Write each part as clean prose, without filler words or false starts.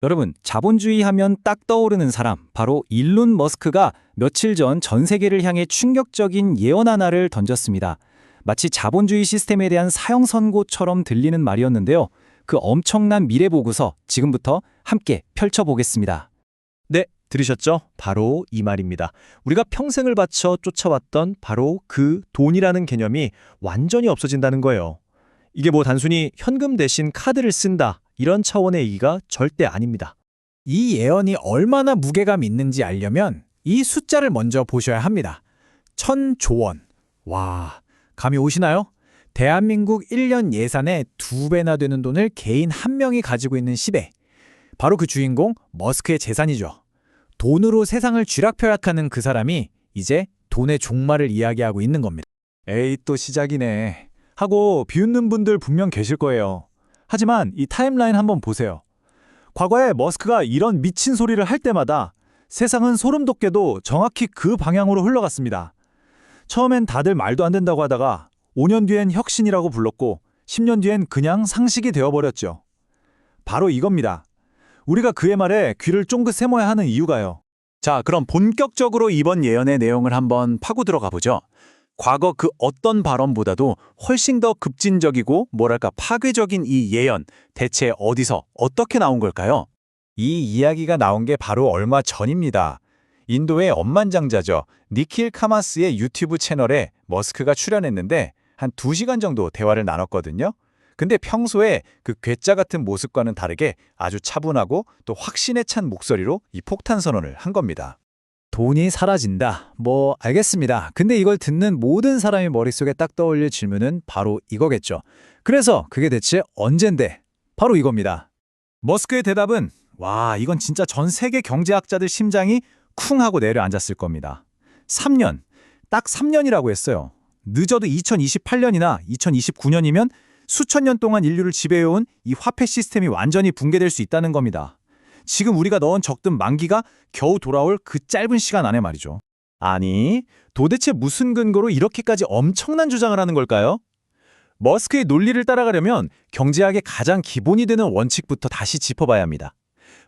여러분, 자본주의 하면 딱 떠오르는 사람, 바로 일론 머스크가 며칠 전 전 세계를 향해 충격적인 예언 하나를 던졌습니다. 마치 자본주의 시스템에 대한 사형 선고처럼 들리는 말이었는데요. 그 엄청난 미래 보고서 지금부터 함께 펼쳐보겠습니다. 네, 들으셨죠? 바로 이 말입니다. 우리가 평생을 바쳐 쫓아왔던 바로 그 돈이라는 개념이 완전히 없어진다는 거예요. 이게 뭐 단순히 현금 대신 카드를 쓴다, 이런 차원의 얘기가 절대 아닙니다. 이 예언이 얼마나 무게감 있는지 알려면 이 숫자를 먼저 보셔야 합니다. 1,000조 원. 와, 감이 오시나요? 대한민국 1년 예산의 2배나 되는 돈을 개인 한 명이 가지고 있는 시대. 바로 그 주인공 머스크의 재산이죠. 돈으로 세상을 쥐락펴락하는 그 사람이 이제 돈의 종말을 이야기하고 있는 겁니다. 에이, 또 시작이네. 하고 비웃는 분들 분명 계실 거예요. 하지만 이 타임라인 한번 보세요. 과거에 머스크가 이런 미친 소리를 할 때마다 세상은 소름 돋게도 정확히 그 방향으로 흘러갔습니다. 처음엔 다들 말도 안 된다고 하다가 5년 뒤엔 혁신이라고 불렀고 10년 뒤엔 그냥 상식이 되어버렸죠. 바로 이겁니다. 우리가 그의 말에 귀를 쫑긋 세모야 하는 이유가요. 자, 그럼 본격적으로 이번 예언의 내용을 한번 파고 들어가 보죠. 과거 그 어떤 발언보다도 훨씬 더 급진적이고 뭐랄까 파괴적인 이 예언, 대체 어디서 어떻게 나온 걸까요? 이 이야기가 나온 게 바로 얼마 전입니다. 인도의 억만장자죠. 니킬 카마스의 유튜브 채널에 머스크가 출연했는데 한 2시간 정도 대화를 나눴거든요. 근데 평소에 그 괴짜 같은 모습과는 다르게 아주 차분하고 또 확신에 찬 목소리로 이 폭탄 선언을 한 겁니다. 돈이 사라진다. 뭐 알겠습니다. 근데 이걸 듣는 모든 사람의 머릿속에 딱 떠올릴 질문은 바로 이거겠죠. 그래서 그게 대체 언젠데? 바로 이겁니다. 머스크의 대답은 와, 이건 진짜 전 세계 경제학자들 심장이 쿵 하고 내려앉았을 겁니다. 3년, 딱 3년이라고 했어요. 늦어도 2028년이나 2029년이면 수천 년 동안 인류를 지배해온 이 화폐 시스템이 완전히 붕괴될 수 있다는 겁니다. 지금 우리가 넣은 적금 만기가 겨우 돌아올 그 짧은 시간 안에 말이죠. 아니, 도대체 무슨 근거로 이렇게까지 엄청난 주장을 하는 걸까요? 머스크의 논리를 따라가려면 경제학의 가장 기본이 되는 원칙부터 다시 짚어봐야 합니다.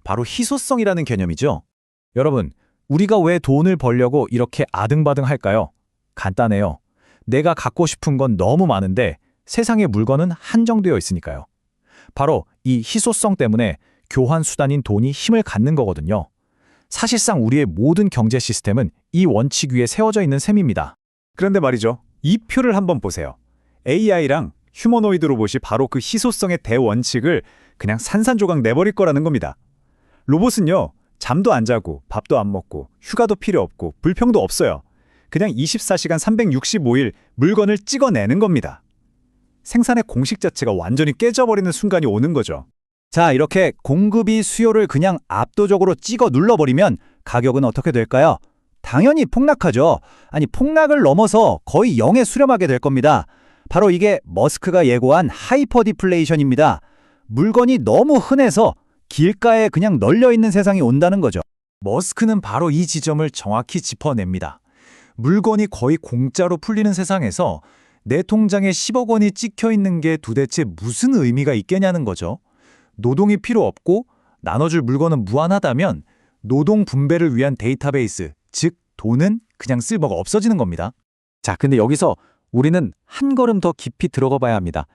바로 희소성이라는 개념이죠. 여러분, 우리가 왜 돈을 벌려고 이렇게 아등바등 할까요? 간단해요. 내가 갖고 싶은 건 너무 많은데 세상의 물건은 한정되어 있으니까요. 바로 이 희소성 때문에 교환 수단인 돈이 힘을 갖는 거거든요. 사실상 우리의 모든 경제 시스템은 이 원칙 위에 세워져 있는 셈입니다. 그런데 말이죠. 이 표를 한번 보세요. AI랑 휴머노이드 로봇이 바로 그 희소성의 대원칙을 그냥 산산조각 내버릴 거라는 겁니다. 로봇은요, 잠도 안 자고 밥도 안 먹고 휴가도 필요 없고 불평도 없어요. 그냥 24시간 365일 물건을 찍어내는 겁니다. 생산의 공식 자체가 완전히 깨져버리는 순간이 오는 거죠. 자, 이렇게 공급이 수요를 그냥 압도적으로 찍어 눌러버리면 가격은 어떻게 될까요? 당연히 폭락하죠. 아니, 폭락을 넘어서 거의 0에 수렴하게 될 겁니다. 바로 이게 머스크가 예고한 하이퍼 디플레이션입니다. 물건이 너무 흔해서 길가에 그냥 널려있는 세상이 온다는 거죠. 머스크는 바로 이 지점을 정확히 짚어냅니다. 물건이 거의 공짜로 풀리는 세상에서 내 통장에 10억 원이 찍혀 있는 게 도대체 무슨 의미가 있겠냐는 거죠. 노동이 필요 없고 나눠줄 물건은 무한하다면 노동 분배를 위한 데이터베이스, 즉 돈은 그냥 쓸모가 없어지는 겁니다. 자, 근데 여기서 우리는 한 걸음 더 깊이 들어가 봐야 합니다.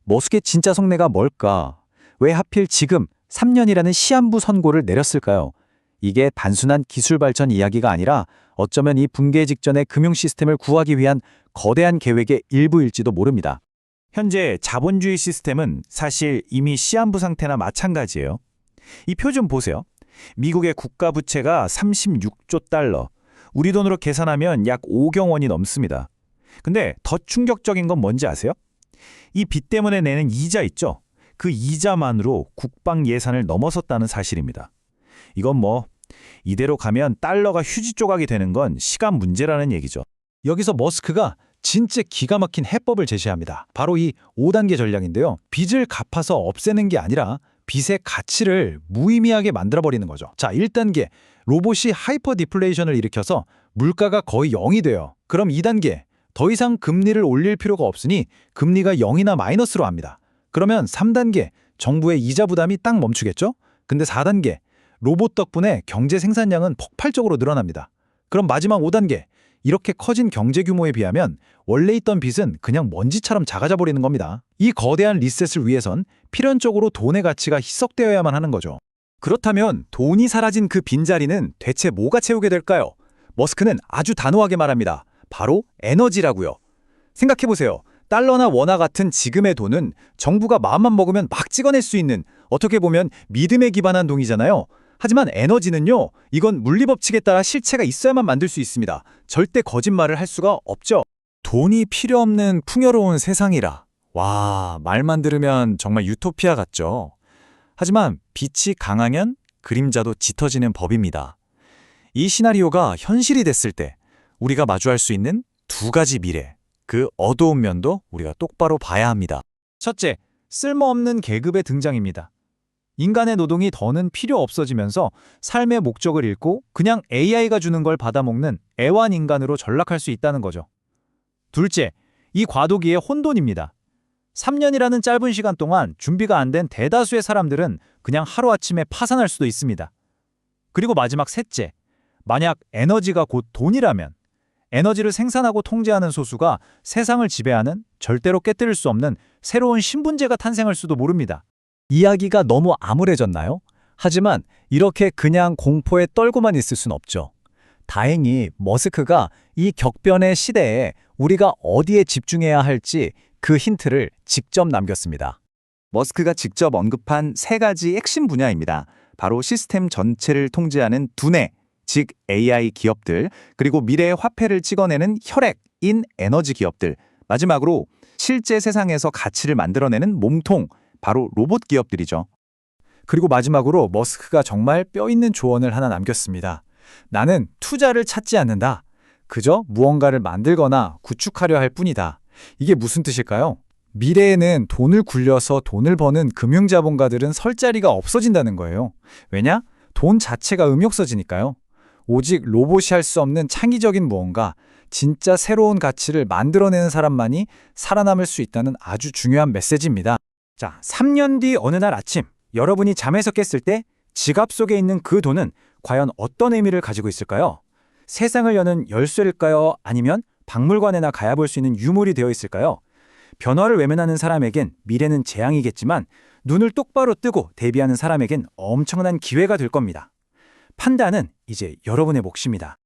머스크의 진짜 속내가 뭘까? 왜 하필 지금 3년이라는 시한부 선고를 내렸을까요? 이게 단순한 기술 발전 이야기가 아니라 어쩌면 이 붕괴 직전의 금융 시스템을 구하기 위한 거대한 계획의 일부일지도 모릅니다. 현재 자본주의 시스템은 사실 이미 시한부 상태나 마찬가지예요. 이 표 좀 보세요. 미국의 국가 부채가 36조 달러, 우리 돈으로 계산하면 약 5경 원이 넘습니다. 근데 더 충격적인 건 뭔지 아세요? 이 빚 때문에 내는 이자 있죠? 그 이자만으로 국방 예산을 넘어섰다는 사실입니다. 이건 뭐 이대로 가면 달러가 휴지 조각이 되는 건 시간 문제라는 얘기죠. 여기서 머스크가 진짜 기가 막힌 해법을 제시합니다. 바로 이 5단계 전략인데요. 빚을 갚아서 없애는 게 아니라 빚의 가치를 무의미하게 만들어버리는 거죠. 자, 1단계, 로봇이 하이퍼 디플레이션을 일으켜서 물가가 거의 0이 돼요. 그럼 2단계, 더 이상 금리를 올릴 필요가 없으니 금리가 0이나 마이너스로 합니다. 그러면 3단계, 정부의 이자 부담이 딱 멈추겠죠? 근데 4단계, 로봇 덕분에 경제 생산량은 폭발적으로 늘어납니다. 그럼 마지막 5단계, 이렇게 커진 경제 규모에 비하면 원래 있던 빚은 그냥 먼지처럼 작아져 버리는 겁니다. 이 거대한 리셋을 위해선 필연적으로 돈의 가치가 희석되어야만 하는 거죠. 그렇다면 돈이 사라진 그 빈자리는 대체 뭐가 채우게 될까요? 머스크는 아주 단호하게 말합니다. 바로 에너지라고요. 생각해보세요. 달러나 원화 같은 지금의 돈은 정부가 마음만 먹으면 막 찍어낼 수 있는, 어떻게 보면 믿음에 기반한 돈이잖아요. 하지만 에너지는요, 이건 물리법칙에 따라 실체가 있어야만 만들 수 있습니다. 절대 거짓말을 할 수가 없죠. 돈이 필요 없는 풍요로운 세상이라. 와, 말만 들으면 정말 유토피아 같죠. 하지만 빛이 강하면 그림자도 짙어지는 법입니다. 이 시나리오가 현실이 됐을 때 우리가 마주할 수 있는 두 가지 미래, 그 어두운 면도 우리가 똑바로 봐야 합니다. 첫째, 쓸모없는 계급의 등장입니다. 인간의 노동이 더는 필요 없어지면서 삶의 목적을 잃고 그냥 AI가 주는 걸 받아먹는 애완인간으로 전락할 수 있다는 거죠. 둘째, 이 과도기의 혼돈입니다. 3년이라는 짧은 시간 동안 준비가 안 된 대다수의 사람들은 그냥 하루아침에 파산할 수도 있습니다. 그리고 마지막 셋째, 만약 에너지가 곧 돈이라면 에너지를 생산하고 통제하는 소수가 세상을 지배하는 절대로 깨뜨릴 수 없는 새로운 신분제가 탄생할 수도 모릅니다. 이야기가 너무 암울해졌나요? 하지만 이렇게 그냥 공포에 떨고만 있을 순 없죠. 다행히 머스크가 이 격변의 시대에 우리가 어디에 집중해야 할지 그 힌트를 직접 남겼습니다. 머스크가 직접 언급한 세 가지 핵심 분야입니다. 바로 시스템 전체를 통제하는 두뇌, 즉 AI 기업들, 그리고 미래의 화폐를 찍어내는 혈액인 에너지 기업들, 마지막으로 실제 세상에서 가치를 만들어내는 몸통, 바로 로봇 기업들이죠. 그리고 마지막으로 머스크가 정말 뼈 있는 조언을 하나 남겼습니다. 나는 투자를 찾지 않는다. 그저 무언가를 만들거나 구축하려 할 뿐이다. 이게 무슨 뜻일까요? 미래에는 돈을 굴려서 돈을 버는 금융자본가들은 설 자리가 없어진다는 거예요. 왜냐? 돈 자체가 의미 없어지니까요. 오직 로봇이 할 수 없는 창의적인 무언가, 진짜 새로운 가치를 만들어내는 사람만이 살아남을 수 있다는 아주 중요한 메시지입니다. 자, 3년 뒤 어느 날 아침, 여러분이 잠에서 깼을 때 지갑 속에 있는 그 돈은 과연 어떤 의미를 가지고 있을까요? 세상을 여는 열쇠일까요? 아니면 박물관에나 가야 볼 수 있는 유물이 되어 있을까요? 변화를 외면하는 사람에겐 미래는 재앙이겠지만 눈을 똑바로 뜨고 대비하는 사람에겐 엄청난 기회가 될 겁니다. 판단은 이제 여러분의 몫입니다.